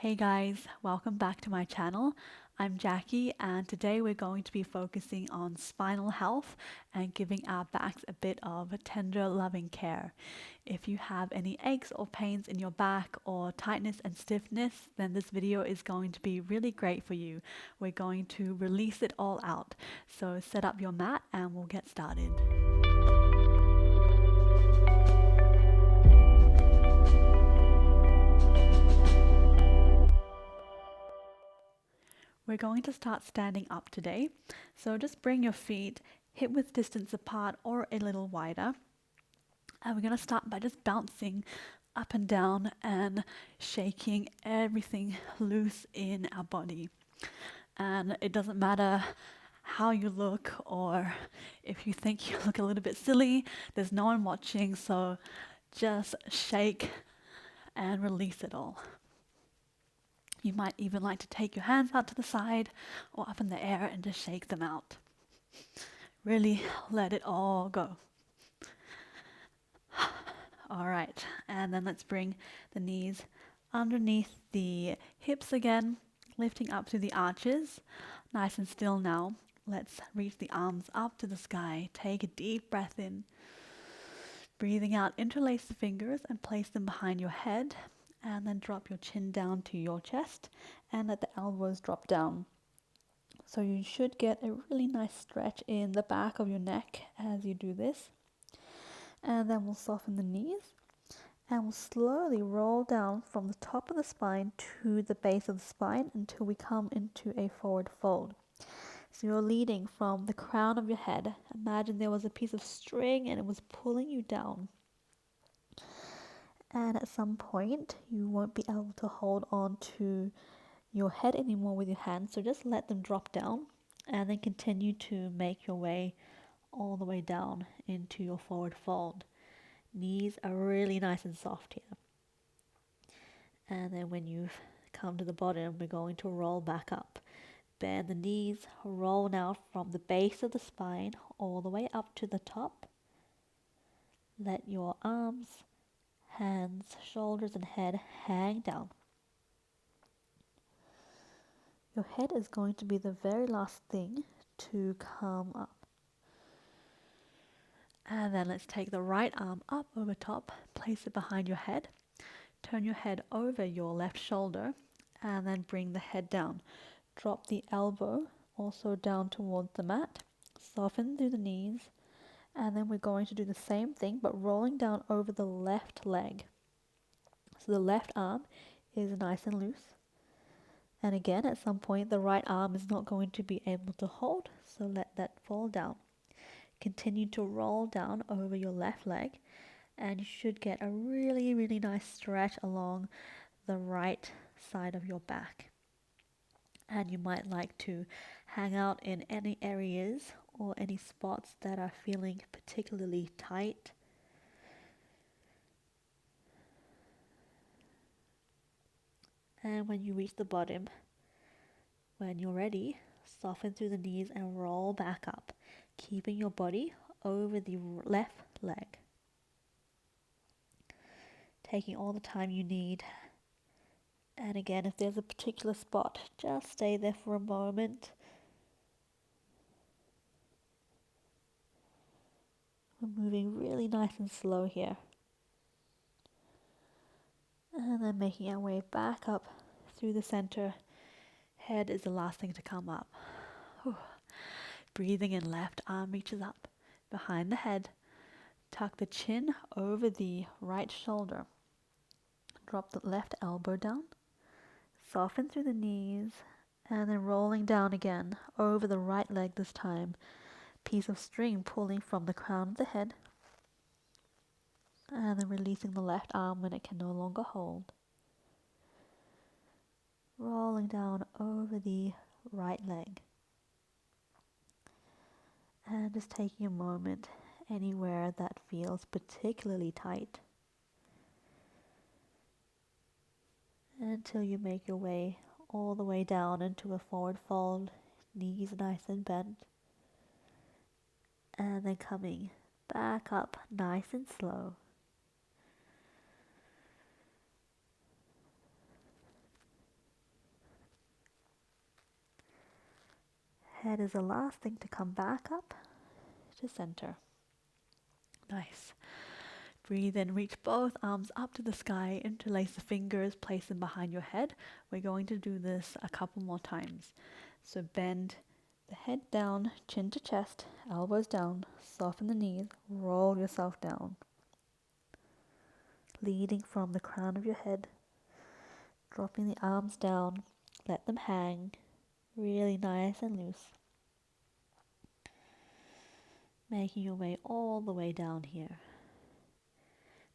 Hey guys, welcome back to my channel. I'm Jackie and today we're going to be focusing on spinal health and giving our backs a bit of tender loving care. If you have any aches or pains in your back or tightness and stiffness, then this video is going to be really great for you. We're going to release it all out. So set up your mat and we'll get started. We're going to start standing up today, so just bring your feet hip width distance apart or a little wider. And we're going to start by just bouncing up and down and shaking everything loose in our body. And it doesn't matter how you look or if you think you look a little bit silly, there's no one watching, so just shake and release it all. You might even like to take your hands out to the side or up in the air and just shake them out. Really let it all go. All right, and then let's bring the knees underneath the hips again, lifting up to the arches. Nice and still now. Let's reach the arms up to the sky. Take a deep breath in. Breathing out, interlace the fingers and place them behind your head. And then drop your chin down to your chest and let the elbows drop down. So you should get a really nice stretch in the back of your neck as you do this. And then we'll soften the knees and we'll slowly roll down from the top of the spine to the base of the spine until we come into a forward fold. So you're leading from the crown of your head. Imagine there was a piece of string and it was pulling you down. And at some point you won't be able to hold on to your head anymore with your hands, so just let them drop down and then continue to make your way all the way down into your forward fold. Knees are really nice and soft here. And then when you've come to the bottom, we're going to roll back up. Bend the knees, roll now from the base of the spine all the way up to the top. Let your arms, hands, shoulders and head hang down. Your head is going to be the very last thing to come up. And then let's take the right arm up over top, place it behind your head, turn your head over your left shoulder, and then bring the head down. Drop the elbow also down towards the mat, soften through the knees, and then we're going to do the same thing but rolling down over the left leg. So the left arm is nice and loose. And again, at some point, the right arm is not going to be able to hold, so let that fall down. Continue to roll down over your left leg, and you should get a really, really nice stretch along the right side of your back. And you might like to hang out in any areas or any spots that are feeling particularly tight. And when you reach the bottom, when you're ready, soften through the knees and roll back up, keeping your body over the left leg. Taking all the time you need. And again, if there's a particular spot, just stay there for a moment. We're moving really nice and slow here. And then making our way back up through the center. Head is the last thing to come up. Whew. Breathing in, left arm reaches up behind the head. Tuck the chin over the right shoulder. Drop the left elbow down. Soften through the knees. And then rolling down again over the right leg this time. Piece of string pulling from the crown of the head. And then releasing the left arm when it can no longer hold. Rolling down over the right leg. And just taking a moment anywhere that feels particularly tight. Until you make your way all the way down into a forward fold, knees nice and bent. And then coming back up nice and slow. Head is the last thing to come back up to center. Nice. Breathe in, reach both arms up to the sky, interlace the fingers, place them behind your head. We're going to do this a couple more times. So bend the head down, chin to chest, elbows down, soften the knees, roll yourself down. Leading from the crown of your head, dropping the arms down, let them hang, really nice and loose. Making your way all the way down here.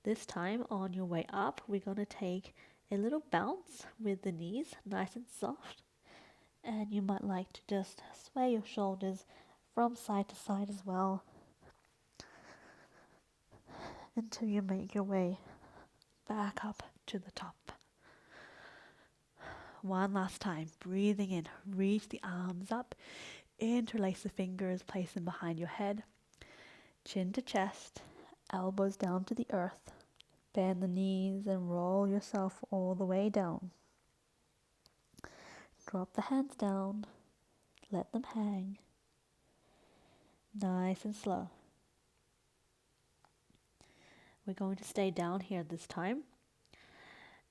This time on your way up, we're going to take a little bounce with the knees, nice and soft. And you might like to just sway your shoulders from side to side as well until you make your way back up to the top. One last time, breathing in, reach the arms up, interlace the fingers, place them behind your head, chin to chest, elbows down to the earth, bend the knees and roll yourself all the way down. Drop the hands down, let them hang, nice and slow. We're going to stay down here this time.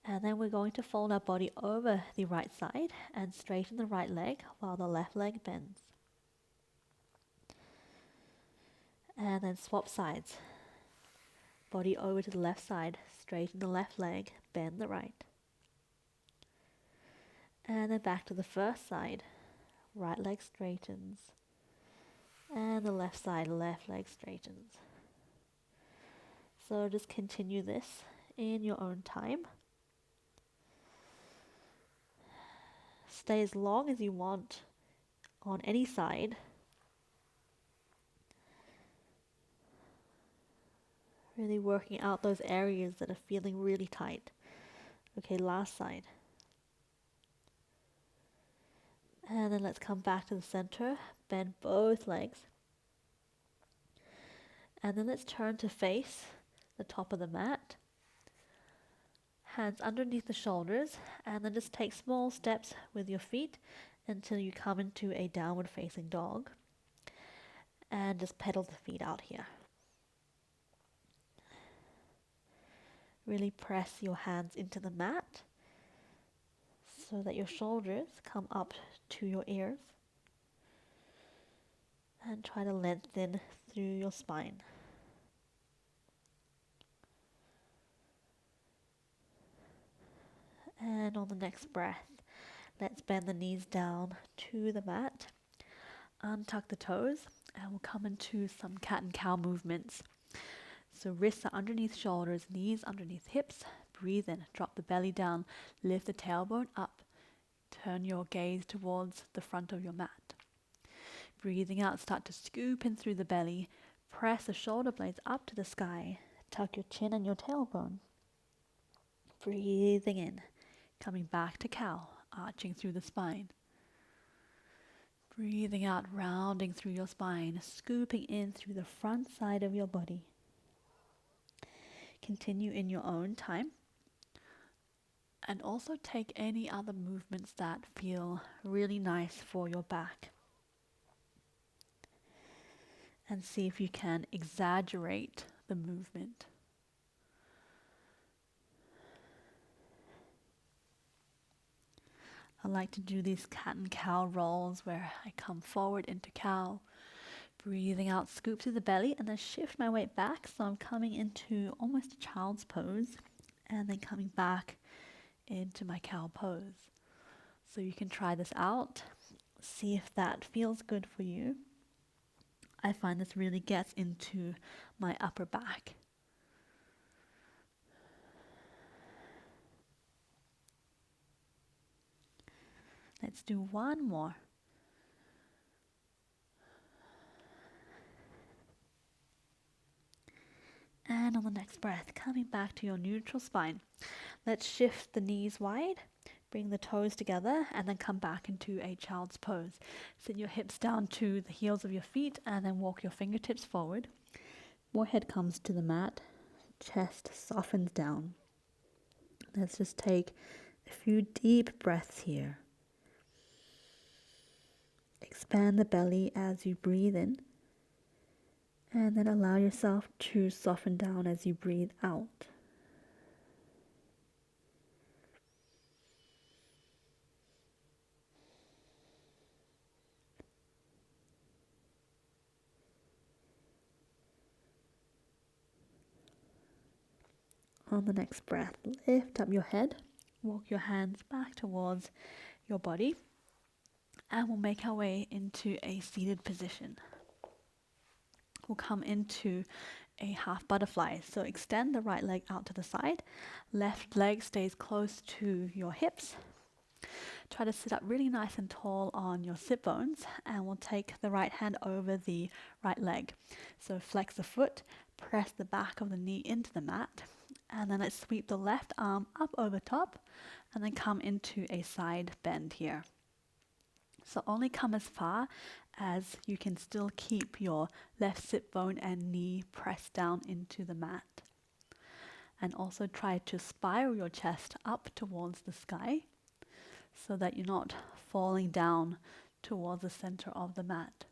And then we're going to fold our body over the right side and straighten the right leg while the left leg bends. And then swap sides. Body over to the left side, straighten the left leg, bend the right. And then back to the first side. Right leg straightens. And the left side, left leg straightens. So just continue this in your own time. Stay as long as you want on any side. Really working out those areas that are feeling really tight. Okay, last side. And then let's come back to the center. Bend both legs. And then let's turn to face the top of the mat. Hands underneath the shoulders. And then just take small steps with your feet until you come into a downward facing dog. And just pedal the feet out here. Really press your hands into the mat so that your shoulders come up to your ears. And try to lengthen through your spine. And on the next breath, let's bend the knees down to the mat. Untuck the toes and we'll come into some cat and cow movements. So wrists are underneath shoulders, knees underneath hips. Breathe in, drop the belly down, lift the tailbone up. Turn your gaze towards the front of your mat. Breathing out, start to scoop in through the belly. Press the shoulder blades up to the sky. Tuck your chin and your tailbone. Breathing in, coming back to cow, arching through the spine. Breathing out, rounding through your spine, scooping in through the front side of your body. Continue in your own time. And also take any other movements that feel really nice for your back. And see if you can exaggerate the movement. I like to do these cat and cow rolls where I come forward into cow, breathing out, scoop through the belly, and then shift my weight back. So I'm coming into almost a child's pose, and then coming back into my cow pose. So you can try this out, see if that feels good for you. I find this really gets into my upper back. Let's do one more. And on the next breath, coming back to your neutral spine. Let's shift the knees wide, bring the toes together, and then come back into a child's pose. Sit your hips down to the heels of your feet, and then walk your fingertips forward. Forehead comes to the mat, chest softens down. Let's just take a few deep breaths here. Expand the belly as you breathe in, and then allow yourself to soften down as you breathe out. On the next breath, lift up your head, walk your hands back towards your body, and we'll make our way into a seated position. We'll come into a half butterfly. So extend the right leg out to the side, left leg stays close to your hips. Try to sit up really nice and tall on your sit bones, and we'll take the right hand over the right leg. So flex the foot, press the back of the knee into the mat, and then let's sweep the left arm up over top, and then come into a side bend here. So only come as far as you can still keep your left sit bone and knee pressed down into the mat. And also try to spiral your chest up towards the sky so that you're not falling down towards the center of the mat.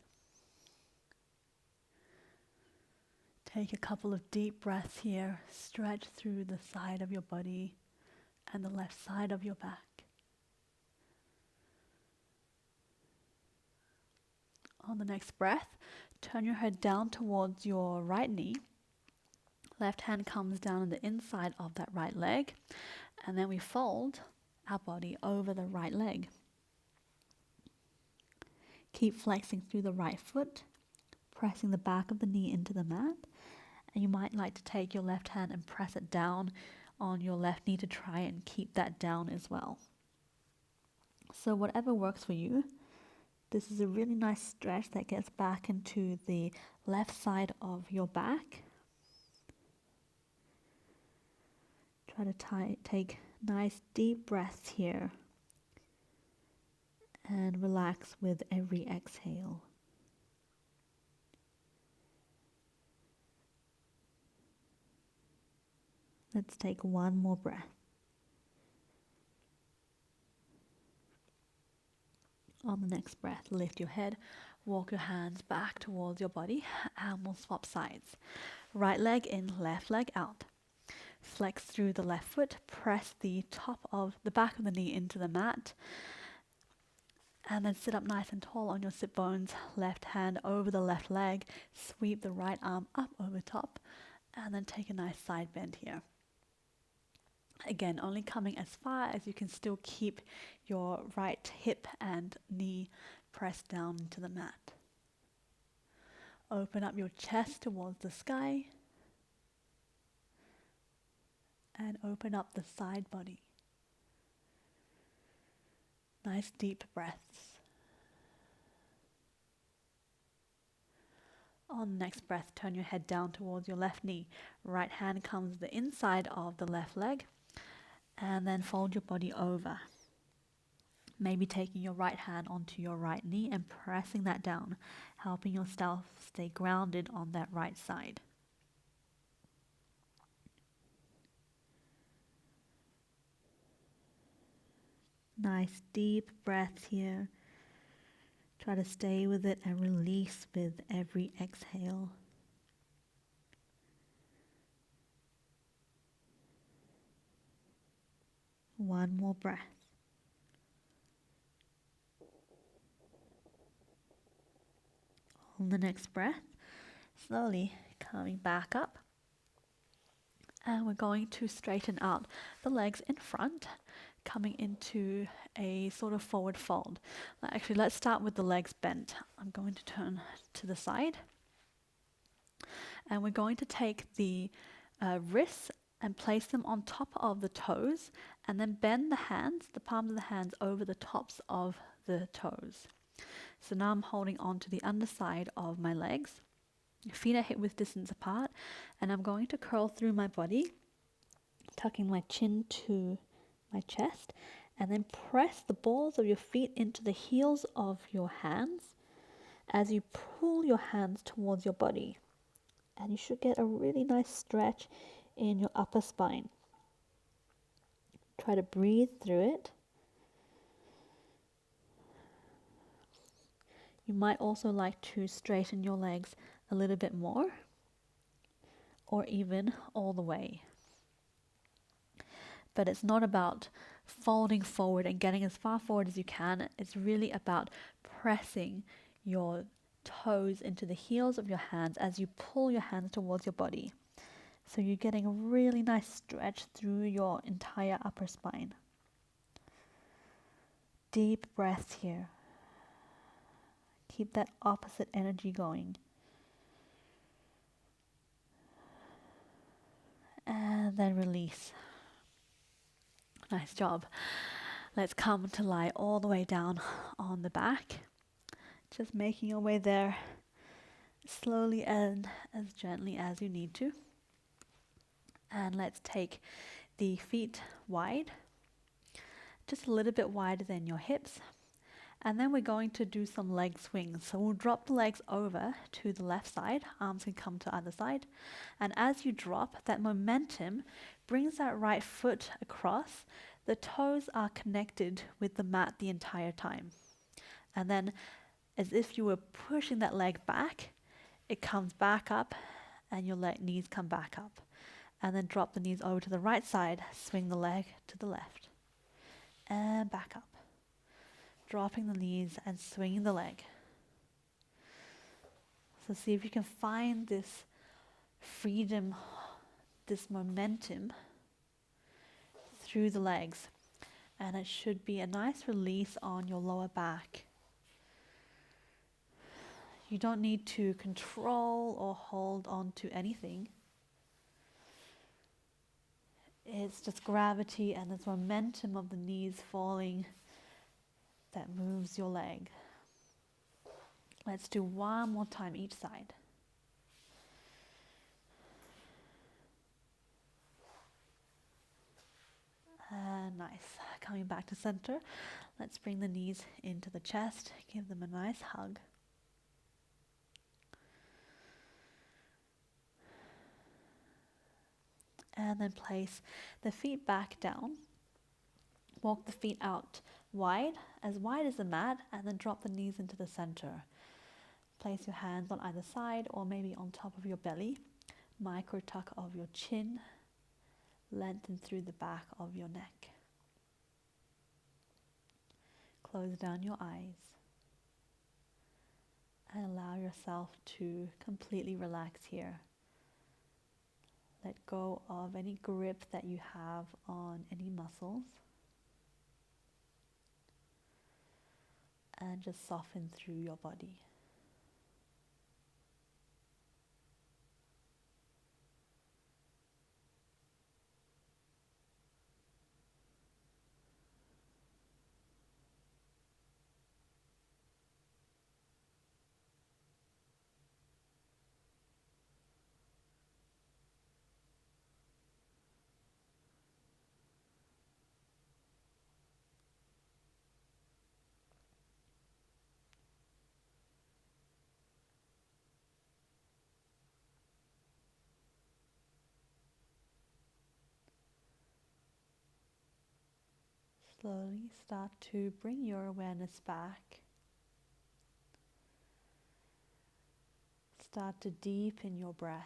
Take a couple of deep breaths here. Stretch through the side of your body and the left side of your back. On the next breath, turn your head down towards your right knee. Left hand comes down on the inside of that right leg, and then we fold our body over the right leg. Keep flexing through the right foot, pressing the back of the knee into the mat, and you might like to take your left hand and press it down on your left knee to try and keep that down as well. So whatever works for you. This is a really nice stretch that gets back into the left side of your back. Try to take nice deep breaths here and relax with every exhale. Let's take one more breath. On the next breath, lift your head, walk your hands back towards your body, and we'll swap sides. Right leg in, left leg out. Flex through the left foot, press the back of the knee into the mat, and then sit up nice and tall on your sit bones, left hand over the left leg, sweep the right arm up over top, and then take a nice side bend here. Again, only coming as far as you can still keep your right hip and knee pressed down into the mat. Open up your chest towards the sky and open up the side body. Nice deep breaths. On the next breath, turn your head down towards your left knee. Right hand comes the inside of the left leg, and then fold your body over. Maybe taking your right hand onto your right knee and pressing that down, helping yourself stay grounded on that right side. Nice deep breaths here. Try to stay with it and release with every exhale. One more breath. On the next breath, slowly coming back up. And we're going to straighten out the legs in front, coming into a sort of forward fold. Actually, let's start with the legs bent. I'm going to turn to the side. And we're going to take the wrists and place them on top of the toes, and then bend the hands, the palms of the hands, over the tops of the toes. So now I'm holding on to the underside of my legs. Feet are hip width distance apart, and I'm going to curl through my body, tucking my chin to my chest, and then press the balls of your feet into the heels of your hands as you pull your hands towards your body. And you should get a really nice stretch in your upper spine. Try to breathe through it. You might also like to straighten your legs a little bit more, or even all the way. But it's not about folding forward and getting as far forward as you can. It's really about pressing your toes into the heels of your hands as you pull your hands towards your body. So you're getting a really nice stretch through your entire upper spine. Deep breaths here. Keep that opposite energy going. And then release. Nice job. Let's come to lie all the way down on the back. Just making your way there slowly and as gently as you need to. And let's take the feet wide, just a little bit wider than your hips. And then we're going to do some leg swings. So we'll drop the legs over to the left side. Arms can come to either side. And as you drop, that momentum brings that right foot across. The toes are connected with the mat the entire time. And then, as if you were pushing that leg back, it comes back up and your knees come back up. And then drop the knees over to the right side, swing the leg to the left. And back up. Dropping the knees and swinging the leg. So see if you can find this freedom, this momentum through the legs. And it should be a nice release on your lower back. You don't need to control or hold on to anything. It's just gravity and this momentum of the knees falling that moves your leg. Let's do one more time each side. Nice. Coming back to center. Let's bring the knees into the chest. Give them a nice hug. And then place the feet back down. Walk the feet out wide as the mat, and then drop the knees into the center. Place your hands on either side or maybe on top of your belly. Micro tuck of your chin. Lengthen through the back of your neck. Close down your eyes. And allow yourself to completely relax here. Let go of any grip that you have on any muscles. And just soften through your body. Slowly start to bring your awareness back. Start to deepen your breath.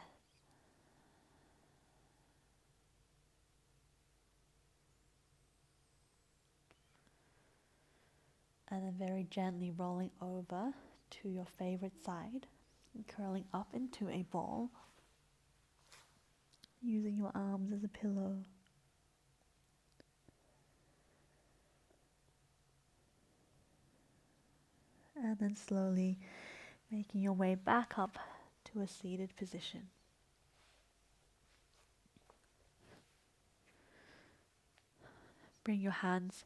And then very gently rolling over to your favorite side and curling up into a ball. Using your arms as a pillow. And then slowly making your way back up to a seated position. Bring your hands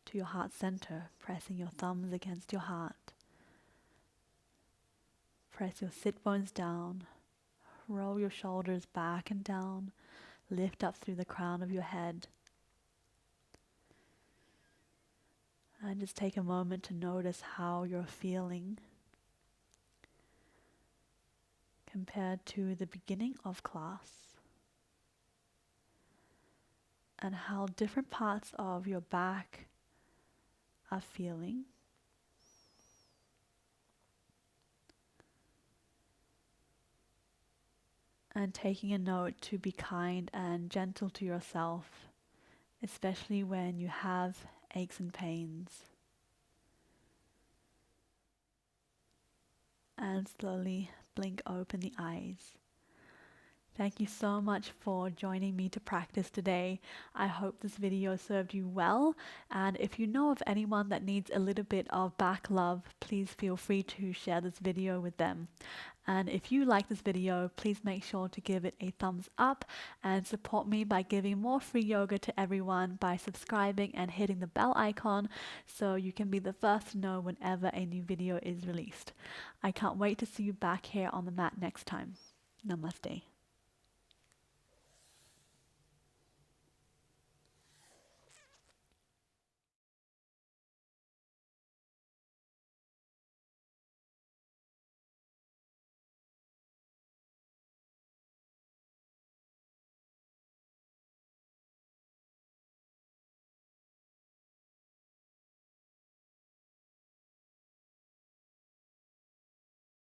to your heart center, pressing your thumbs against your heart. Press your sit bones down. Roll your shoulders back and down. Lift up through the crown of your head. And just take a moment to notice how you're feeling compared to the beginning of class, and how different parts of your back are feeling. and taking a note to be kind and gentle to yourself, especially when you have aches and pains. And slowly blink open the eyes. Thank you so much for joining me to practice today. I hope this video served you well, and if you know of anyone that needs a little bit of back love, please feel free to share this video with them. And if you like this video, please make sure to give it a thumbs up and support me by giving more free yoga to everyone by subscribing and hitting the bell icon so you can be the first to know whenever a new video is released. I can't wait to see you back here on the mat next time. Namaste.